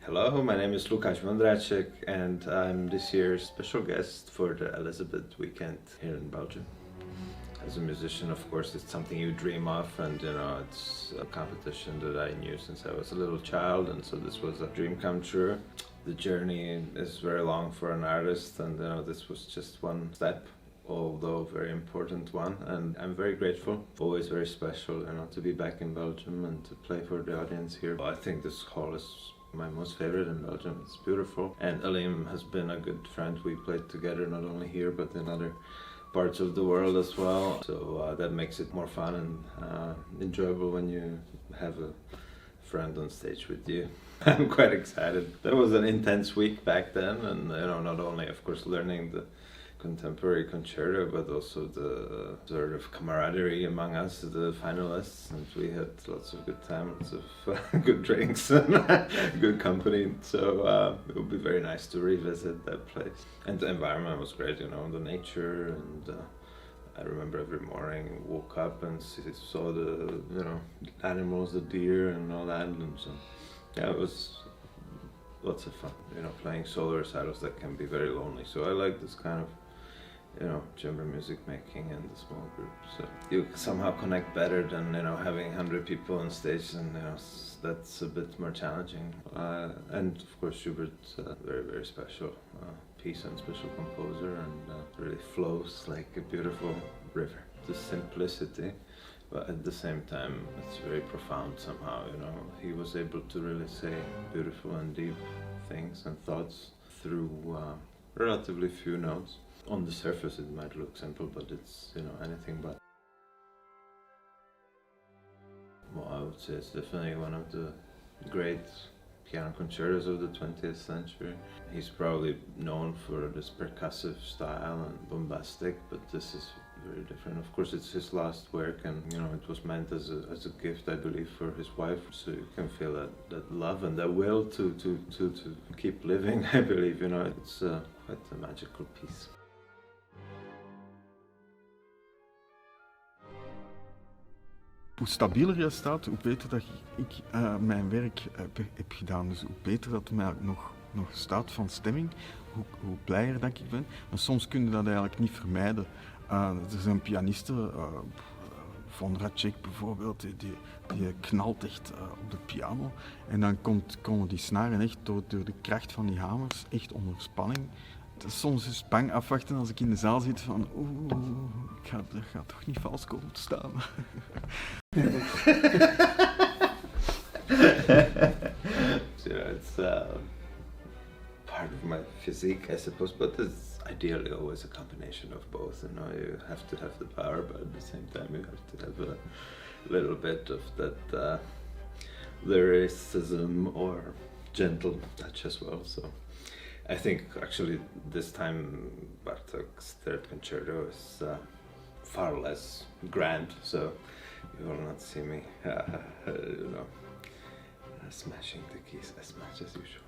Hello, my name is Lukáš Vondráček and I'm this year's special guest for the Elizabeth weekend here in Belgium. As a musician, of course, it's something you dream of, and it's a competition that I knew since I was a little child, and so this was a dream come true. The journey is very long for an artist, and this was just one step, although very important one, and I'm very grateful. Always very special, to be back in Belgium and to play for the audience here. I think this hall is my most favorite in Belgium. It's beautiful, and Alim has been a good friend. We played together not only here but in other parts of the world as well, so that makes it more fun and enjoyable when you have a friend on stage with you. I'm quite excited. That was an intense week back then, and not only of course learning the contemporary concerto, but also the sort of camaraderie among us, the finalists, and we had lots of good time, lots of good drinks and good company, so it would be very nice to revisit that place. And the environment was great, the nature, and I remember every morning woke up and saw the animals, the deer and all that, and so yeah, it was lots of fun. Playing solo recitals, that can be very lonely, so I like this kind of chamber music making and the small group. So you somehow connect better than having 100 people on stage, and that's a bit more challenging. And of course Schubert, very, very special piece and special composer, and really flows like a beautiful river. The simplicity, but at the same time it's very profound somehow. He was able to really say beautiful and deep things and thoughts through relatively few notes. On the surface it might look simple, but it's anything but. Well, I would say it's definitely one of the great piano concertos of the 20th century. He's probably known for this percussive style and bombastic, but this is very different. Of course, it's his last work, and it was meant as a gift, I believe, for his wife. So you can feel that love and that will to keep living. I believe it's quite a magical piece. Hoe stabieler je staat, hoe beter dat ik mijn werk heb gedaan. Dus hoe beter dat mij nog staat van stemming, hoe blijer dat ik ben. Maar soms kun je dat eigenlijk niet vermijden. Er zijn pianisten, Vondráček bijvoorbeeld, die knalt echt op de piano. En dan komen die snaren echt door de kracht van die hamers echt onder spanning. Soms is het bang afwachten als ik in de zaal zit van ik ga toch niet vals komen te staan. It's part of my physique, I suppose, but it's ideally always a combination of both. You have to have the power, but at the same time you have to have a little bit of that lyricism or gentle touch as well. So I think actually this time Bartók's third concerto is far less grand, so you will not see me smashing the keys as much as usual.